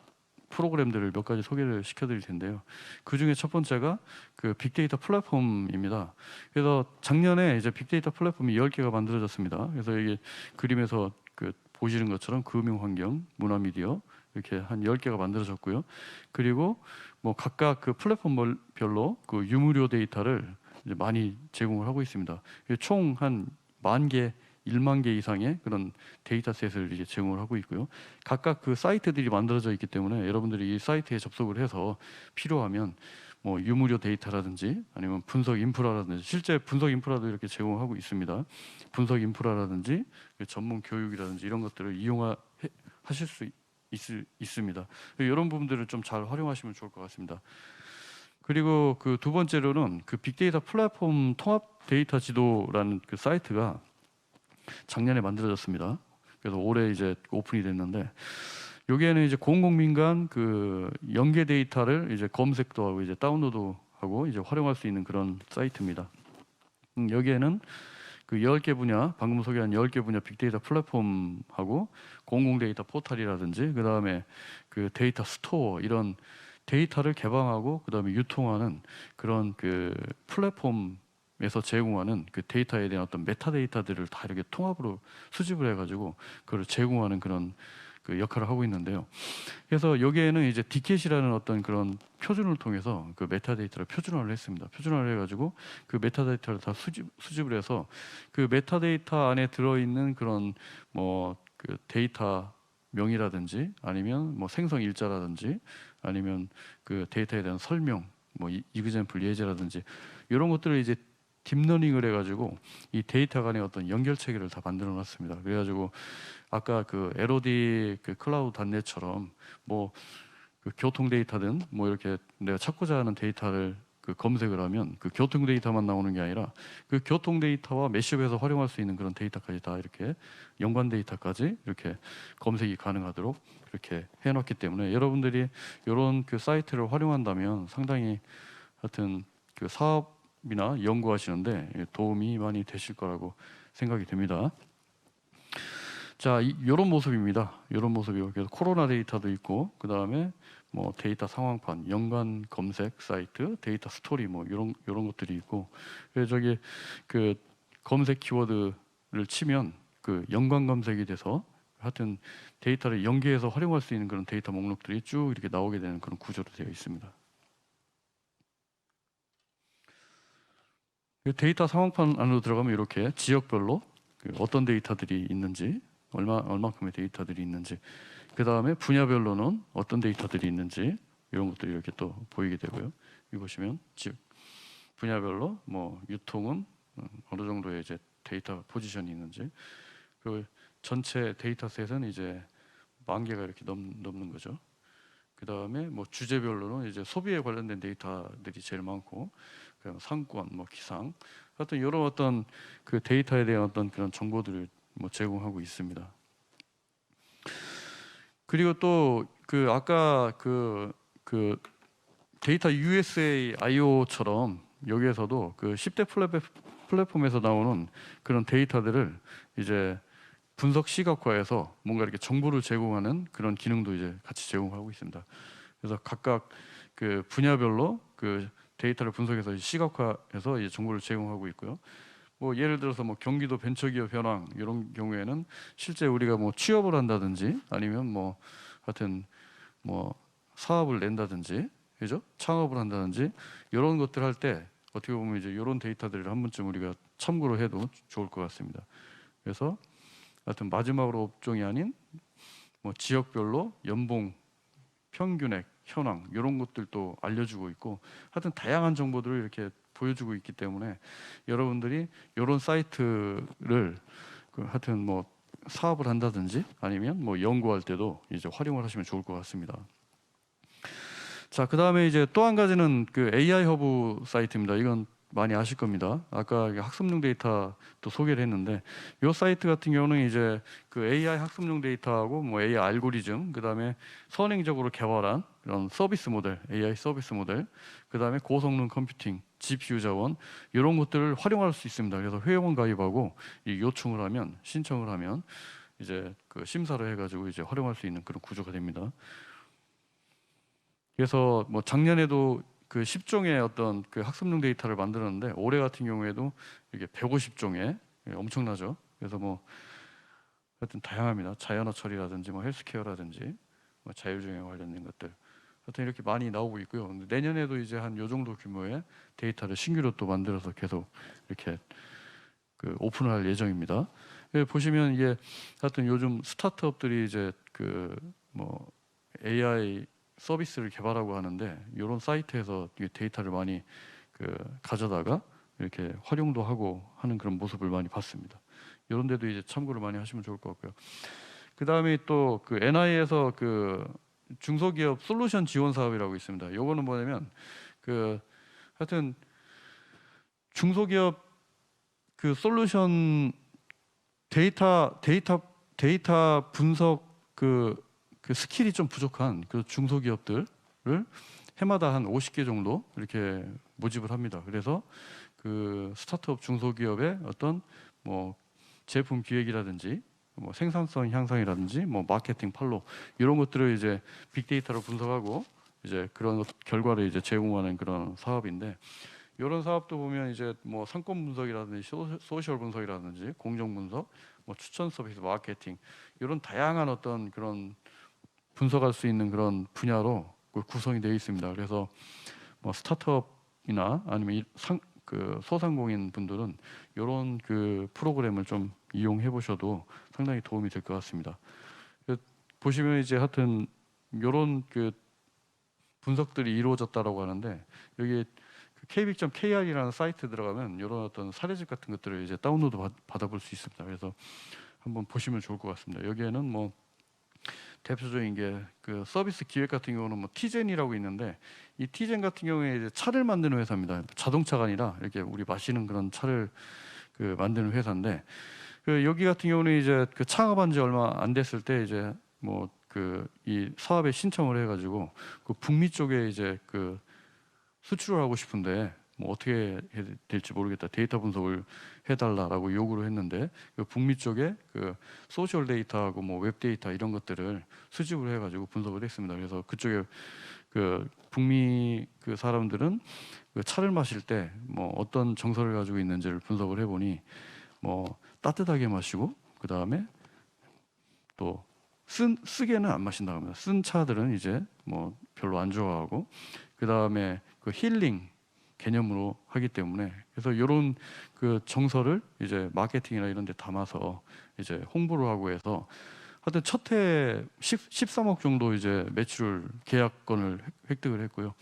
프로그램들을 몇 가지 소개를 시켜드릴 텐데요. 그 중에 첫 번째가 그 빅데이터 플랫폼입니다. 그래서 작년에 이제 빅데이터 플랫폼이 10개가 만들어졌습니다. 그래서 이게 그림에서 그 보시는 것처럼 금융환경, 문화미디어 이렇게 한 10개가 만들어졌고요. 그리고 뭐 각각 그 플랫폼별로 그 유무료 데이터를 이제 많이 제공을 하고 있습니다. 총 한 10,000개, 10,000개 이상의 그런 데이터셋을 이제 제공을 하고 있고요. 각각 그 사이트들이 만들어져 있기 때문에 여러분들이 이 사이트에 접속을 해서 필요하면 뭐 유무료 데이터라든지 아니면 분석 인프라라든지 실제 분석 인프라도 이렇게 제공하고 있습니다. 분석 인프라라든지 전문 교육이라든지 이런 것들을 이용하실 수 있습니다. 이런 부분들을 좀 잘 활용하시면 좋을 것 같습니다. 그리고 그 두 번째로는 그 빅데이터 플랫폼 통합 데이터 지도라는 그 사이트가 작년에 만들어졌습니다. 그래서 올해 이제 오픈이 됐는데 여기에는 이제 공공민 간 그 연계 데이터를 이제 검색도 하고 이제 다운로드하고 이제 활용할 수 있는 그런 사이트입니다. 여기에는 그 10개 분야, 방금 소개한 10개 분야 빅데이터 플랫폼하고 공공 데이터 포털이라든지 그다음에 그 데이터 스토어 이런 데이터를 개방하고 그다음에 유통하는 그런 그 플랫폼에서 제공하는 그 데이터에 대한 어떤 메타데이터들을 다 이렇게 통합으로 수집을 해가지고 그걸 제공하는 그런 그 역할을 하고 있는데요. 그래서 여기에는 이제 디켓이라는 어떤 그런 표준을 통해서 그 메타데이터를 표준화를 했습니다. 표준화를 해가지고 그 메타데이터를 다 수집을 해서 그 메타데이터 안에 들어있는 그런 뭐 그 데이터 명이라든지 아니면 뭐 생성 일자라든지 아니면 그 데이터에 대한 설명, 뭐 이그젬플 예제라든지 이런 것들을 이제 딥러닝을 해가지고 이 데이터 간의 어떤 연결 체계를 다 만들어 놨습니다. 그래가지고 아까 그 LOD 그 클라우드.net처럼 뭐 그 교통 데이터든 뭐 이렇게 내가 찾고자 하는 데이터를 그 검색을 하면 그 교통 데이터만 나오는 게 아니라 그 교통 데이터와 매시업해서 활용할 수 있는 그런 데이터까지 다 이렇게 연관 데이터까지 이렇게 검색이 가능하도록 이렇게 해놨기 때문에 여러분들이 이런 그 사이트를 활용한다면 상당히 하여튼 그 사업이나 연구하시는데 도움이 많이 되실 거라고 생각이 됩니다. 자, 이런 모습입니다. 이런 모습이고 그래서 코로나 데이터도 있고 그 다음에 뭐 데이터 상황판, 연관 검색 사이트, 데이터 스토리 뭐 이런 것들이 있고 그래서 저기 그 검색 키워드를 치면 그 연관 검색이 돼서 하여튼 데이터를 연계해서 활용할 수 있는 그런 데이터 목록들이 쭉 이렇게 나오게 되는 그런 구조로 되어 있습니다. 데이터 상황판 안으로 들어가면 이렇게 지역별로 어떤 데이터들이 있는지 얼마큼의 데이터들이 있는지 그 다음에 분야별로는 어떤 데이터들이 있는지 이런 것들이 이렇게 또 보이게 되고요. 여기 보시면 분야별로 뭐 유통은 어느 정도의 이제 데이터 포지션이 있는지 그 전체 데이터셋은 이제 10,000개가 이렇게 넘는 거죠. 그 다음에 뭐 주제별로는 이제 소비에 관련된 데이터들이 제일 많고 그다음 상권, 뭐 기상, 하여튼 이런 어떤 그 데이터에 대한 어떤 그런 정보들을 뭐 제공하고 있습니다. 그리고 또 그 아까 그 데이터 USA IO처럼 여기에서도 그 10대 플랫폼에서 나오는 그런 데이터들을 이제 분석 시각화해서 뭔가 이렇게 정보를 제공하는 그런 기능도 이제 같이 제공하고 있습니다. 그래서 각각 그 분야별로 그 데이터를 분석해서 시각화해서 이제 정보를 제공하고 있고요. 뭐 예를 들어서 뭐 경기도 벤처기업 현황 이런 경우에는 실제 우리가 뭐 취업을 한다든지 아니면 뭐 하여튼 뭐 사업을 낸다든지 그죠? 창업을 한다든지 이런 것들 할 때 어떻게 보면 이제 이런 데이터들을 한 번쯤 우리가 참고로 해도 좋을 것 같습니다. 그래서 하여튼 마지막으로 업종이 아닌 뭐 지역별로 연봉, 평균액, 현황 이런 것들도 알려주고 있고 하여튼 다양한 정보들을 이렇게 보여주고 있기 때문에 여러분들이 이런 사이트를 하여튼 뭐 사업을 한다든지 아니면 뭐 연구할 때도 이제 활용을 하시면 좋을 것 같습니다. 자, 그 다음에 이제 또 한 가지는 그 AI 허브 사이트입니다. 이건 많이 아실 겁니다. 아까 학습용 데이터 또 소개를 했는데 이 사이트 같은 경우는 이제 그 AI 학습용 데이터하고 뭐 AI 알고리즘, 그 다음에 선행적으로 개발한 그런 서비스 모델, AI 서비스 모델, 그 다음에 고성능 컴퓨팅, GPU 자원 이런 것들을 활용할 수 있습니다. 그래서 회원 가입하고 이 요청을 하면 신청을 하면 이제 그 심사를 해가지고 이제 활용할 수 있는 그런 구조가 됩니다. 그래서 뭐 작년에도 그 10종의 어떤 그 학습용 데이터를 만들었는데 올해 같은 경우에도 이게 150종에 엄청나죠. 그래서 뭐 하여튼 다양합니다. 자연어 처리라든지 뭐 헬스케어라든지 뭐 자율주행 관련된 것들 하여튼 이렇게 많이 나오고 있고요. 근데 내년에도 이제 한 요 정도 규모의 데이터를 신규로 또 만들어서 계속 이렇게 그 오픈을 할 예정입니다. 보시면 이게 하여튼 요즘 스타트업들이 이제 그 뭐 AI 서비스를 개발하고 하는데 이런 사이트에서 데이터를 많이 그 가져다가 이렇게 활용도 하고 하는 그런 모습을 많이 봤습니다. 이런 데도 이제 참고를 많이 하시면 좋을 것 같고요. 그 다음에 또 그 NI에서 그 중소기업 솔루션 지원 사업이라고 있습니다. 요거는 뭐냐면 그 하여튼 중소기업 그 솔루션 데이터 분석 그 스킬이 좀 부족한 그 중소기업들을 해마다 한 50개 정도 이렇게 모집을 합니다. 그래서 그 스타트업 중소기업의 어떤 뭐 제품 기획이라든지 뭐 생산성 향상이라든지 뭐 마케팅 팔로우 이런 것들을 이제 빅데이터로 분석하고 이제 그런 결과를 이제 제공하는 그런 사업인데, 이런 사업도 보면 이제 뭐 상권 분석이라든지 소셜 분석이라든지 공정 분석, 뭐 추천 서비스, 마케팅, 이런 다양한 어떤 그런 분석할 수 있는 그런 분야로 구성이 되어 있습니다. 그래서 뭐 스타트업이나 아니면 그 소상공인 분들은 이런 그 프로그램을 좀 이용해 보셔도 상당히 도움이 될 것 같습니다. 보시면 이제 하여튼 이런 그 분석들이 이루어졌다라고 하는데, 여기 k빅.kr이라는 사이트 들어가면 이런 어떤 사례집 같은 것들을 이제 다운로드 받아볼 수 있습니다. 그래서 한번 보시면 좋을 것 같습니다. 여기에는 뭐 대표적인 게 그 서비스 기획 같은 경우는 뭐 티젠이라고 있는데, 이 티젠 같은 경우에 이제 차를 만드는 회사입니다. 자동차가 아니라 이렇게 우리 마시는 그런 차를 그 만드는 회사인데, 그 여기 같은 경우는 이제 그 창업한 지 얼마 안 됐을 때 이제 뭐 그 이 사업에 신청을 해가지고 그 북미 쪽에 이제 그 수출을 하고 싶은데 뭐 어떻게 해야 될지 모르겠다, 데이터 분석을 해달라라고 요구를 했는데, 그 북미 쪽에 그 소셜 데이터하고 뭐 웹 데이터 이런 것들을 수집을 해가지고 분석을 했습니다. 그래서 그쪽에 그 북미 그 사람들은 그 차를 마실 때 뭐 어떤 정서를 가지고 있는지를 분석을 해보니, 뭐 따뜻하게 마시고, 그 다음에 또 쓰게는 안 마신다고 합니다. 쓴 차들은 이제 뭐 별로 안 좋아하고, 그 다음에 그 힐링 개념으로 하기 때문에, 그래서 이런 그 정서를 이제 마케팅이나 이런 데 담아서 이제 홍보를 하고 해서 하여튼 첫 해 13억 정도 이제 매출 계약건을 획득을 했고요.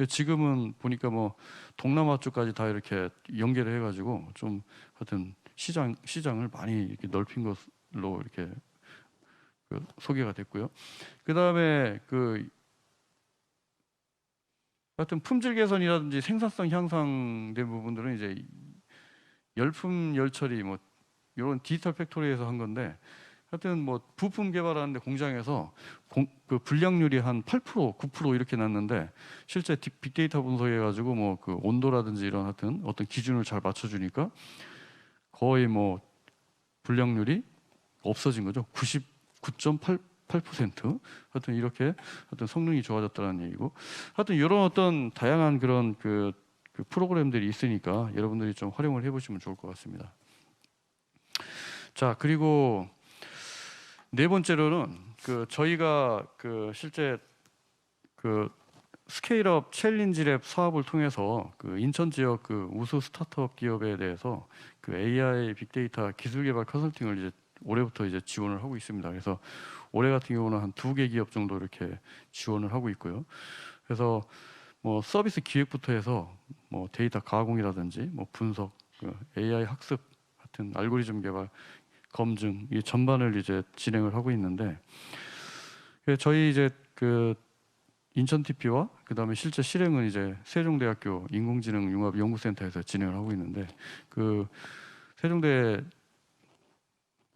지금은 보니까 뭐 동남아 쪽까지 다 이렇게 연계를 해가지고 좀 하여튼 시장을 많이 이렇게 넓힌 것으로 이렇게 그 소개가 됐고요. 그 다음에 그 하여튼 품질 개선이라든지 생산성 향상된 부분들은 이제 열품 열처리 뭐 이런 디지털 팩토리에서 한 건데, 하여튼 뭐 부품 개발하는데 공장에서 그 불량률이 한 8%, 9% 이렇게 났는데, 실제 빅데이터 분석해가지고 뭐 그 온도라든지 이런 하여튼 어떤 기준을 잘 맞춰주니까 거의 뭐 불량률이 없어진 거죠. 99.8%. 하여튼 이렇게 하여튼 성능이 좋아졌다는 얘기고, 하여튼 이런 어떤 다양한 그런 그 프로그램들이 있으니까 여러분들이 좀 활용을 해보시면 좋을 것 같습니다. 자, 그리고 네 번째로는 그 저희가 그 실제 그 스케일업 챌린지랩 사업을 통해서 그 인천 지역 그 우수 스타트업 기업에 대해서 그 AI 빅데이터 기술 개발 컨설팅을 이제 올해부터 이제 지원을 하고 있습니다. 그래서 올해 같은 경우는 한 2개 기업 정도 이렇게 지원을 하고 있고요. 그래서 뭐 서비스 기획부터 해서 뭐 데이터 가공이라든지 뭐 분석, 그 AI 학습 같은 알고리즘 개발, 검증 이 전반을 이제 진행을 하고 있는데, 저희 이제 그 인천 TP와 그 다음에 실제 실행은 이제 세종대학교 인공지능융합연구센터에서 진행을 하고 있는데, 그 세종대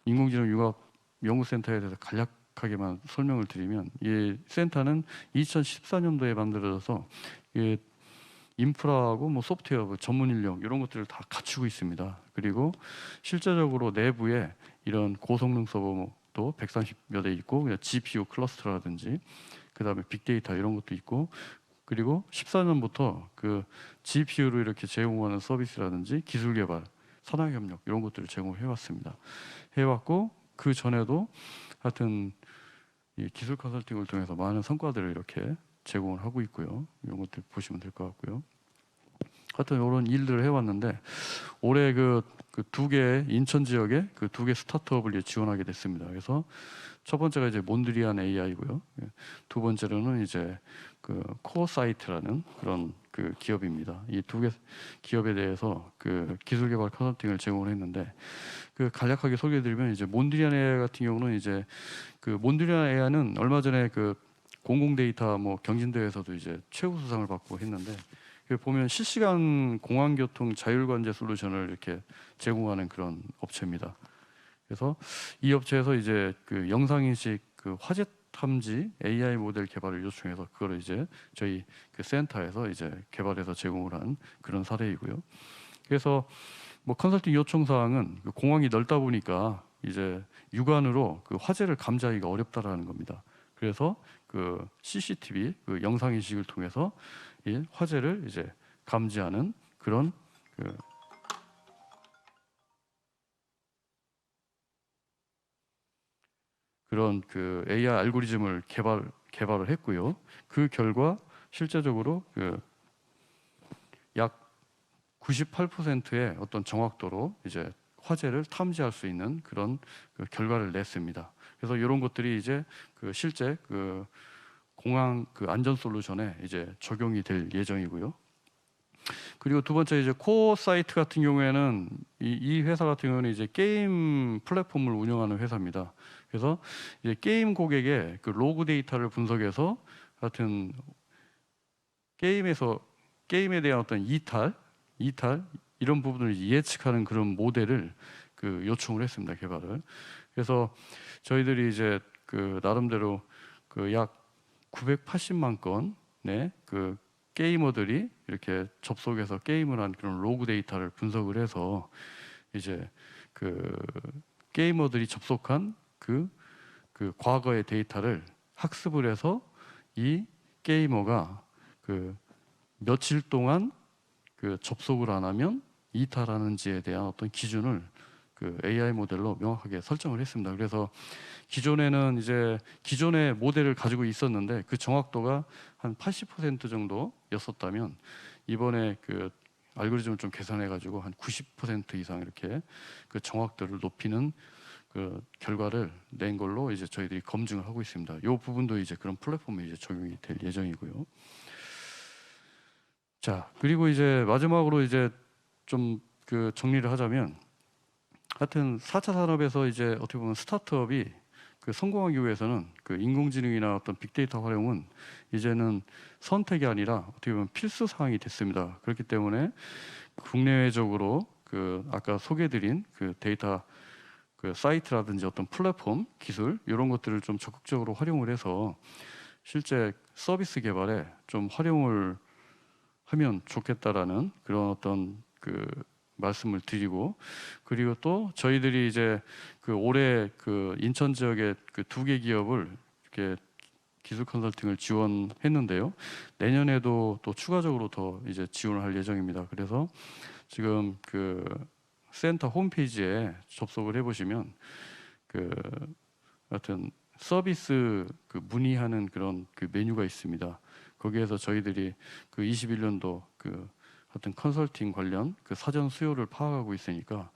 인공지능융합연구센터에 대해서 간략하게만 설명을 드리면, 이 센터는 2014년도에 만들어져서 인프라하고 뭐 소프트웨어, 뭐 전문 인력 이런 것들을 다 갖추고 있습니다. 그리고 실제적으로 내부에 이런 고성능 서버도 130여 대 있고, GPU 클러스터라든지 그 다음에 빅데이터 이런 것도 있고, 그리고 14년부터 그 GPU로 이렇게 제공하는 서비스라든지 기술 개발, 산학협력 이런 것들을 제공해 왔습니다. 해왔고, 그 전에도 하여튼 이 기술 컨설팅을 통해서 많은 성과들을 이렇게 제공을 하고 있고요. 이런 것들 보시면 될 것 같고요. 하여튼 이런 일들을 해왔는데, 올해 그 두 개 인천 지역에 그 2개 스타트업을 지원하게 됐습니다. 그래서 첫 번째가 이제 몬드리안 AI고요. 두 번째로는 이제 그 코어사이트라는 그런 그 기업입니다. 이 2개 기업에 대해서 그 기술 개발 컨설팅을 제공을 했는데, 그 간략하게 소개해드리면, 이제 몬드리안 AI 같은 경우는 이제 그 몬드리안 AI는 얼마 전에 그 공공데이터 뭐 경진대회에서도 이제 최우수상을 받고 했는데, 보면 실시간 공항교통 자율관제 솔루션을 이렇게 제공하는 그런 업체입니다. 그래서 이 업체에서 이제 그 영상인식 그 화재 탐지 AI 모델 개발을 요청해서 그거를 이제 저희 그 센터에서 이제 개발해서 제공을 한 그런 사례이고요. 그래서 뭐 컨설팅 요청 사항은 그 공항이 넓다 보니까 이제 육안으로 그 화재를 감지하기가 어렵다라는 겁니다. 그래서 그 그 CCTV 그 영상 인식을 통해서 이 화재를 이제 감지하는 그런 그 AI 알고리즘을 개발을 했고요. 그 결과 실제적으로 그 약 98%의 어떤 정확도로 이제 화재를 탐지할 수 있는 그런 그 결과를 냈습니다. 그래서 이런 것들이 이제 그 실제 그 공항 그 안전 솔루션에 이제 적용이 될 예정이고요. 그리고 두 번째 이제 코어 사이트 같은 경우에는 이 회사 같은 경우는 이제 게임 플랫폼을 운영하는 회사입니다. 그래서 이제 게임 고객의 그 로그 데이터를 분석해서 같은 게임에 대한 어떤 이탈 이런 부분을 예측하는 그런 모델을 그 요청을 했습니다. 개발을. 그래서 저희들이 이제 그 나름대로 그 약 980만 건의 그 게이머들이 이렇게 접속해서 게임을 한 그런 로그 데이터를 분석을 해서 이제 그 게이머들이 접속한 그 과거의 데이터를 학습을 해서 이 게이머가 그 며칠 동안 그 접속을 안 하면 이탈하는지에 대한 어떤 기준을 그 AI 모델로 명확하게 설정을 했습니다. 그래서 기존에는 이제 기존의 모델을 가지고 있었는데 그 정확도가 한 80% 정도였었다면 이번에 그 알고리즘을 좀 개선해 가지고 한 90% 이상 이렇게 그 정확도를 높이는 그 결과를 낸 걸로 이제 저희들이 검증을 하고 있습니다. 이 부분도 이제 그런 플랫폼에 이제 적용이 될 예정이고요. 자, 그리고 이제 마지막으로 이제 좀 그 정리를 하자면 하여튼 4차 산업에서 이제 어떻게 보면 스타트업이 그 성공하기 위해서는 그 인공지능이나 어떤 빅데이터 활용은 이제는 선택이 아니라 어떻게 보면 필수 사항이 됐습니다. 그렇기 때문에 국내외적으로 그 아까 소개드린 그 데이터 그 사이트라든지 어떤 플랫폼 기술 이런 것들을 좀 적극적으로 활용을 해서 실제 서비스 개발에 좀 활용을 하면 좋겠다라는 그런 어떤 그 말씀을 드리고, 그리고 또 저희들이 이제 그 올해 그 인천 지역의 그 2개 기업을 이렇게 기술 컨설팅을 지원했는데요. 내년에도 또 추가적으로 더 이제 지원을 할 예정입니다. 그래서 지금 그 센터 홈페이지에 접속을 해보시면 그 하여튼 서비스 그 문의하는 그런 그 메뉴가 있습니다. 거기에서 저희들이 그 21년도 그 하여튼 컨설팅 관련 그 사전 수요를 파악하고 있으니까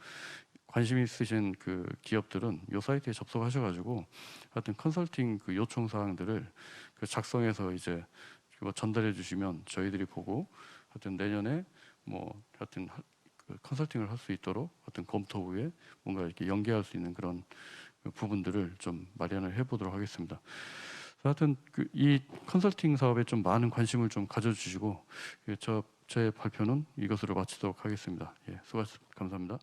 관심 있으신 그 기업들은 이 사이트에 접속하셔가지고 하여튼 컨설팅 그 요청 사항들을 그 작성해서 이제 뭐 전달해 주시면 저희들이 보고 하여튼 내년에 뭐 하여튼 그 컨설팅을 할 수 있도록 하여튼 검토 후에 뭔가 이렇게 연계할 수 있는 그런 그 부분들을 좀 마련을 해보도록 하겠습니다. 하여튼 이 컨설팅 사업에 좀 많은 관심을 좀 가져주시고 제 발표는 이것으로 마치도록 하겠습니다. 예, 수고하셨습니다. 감사합니다.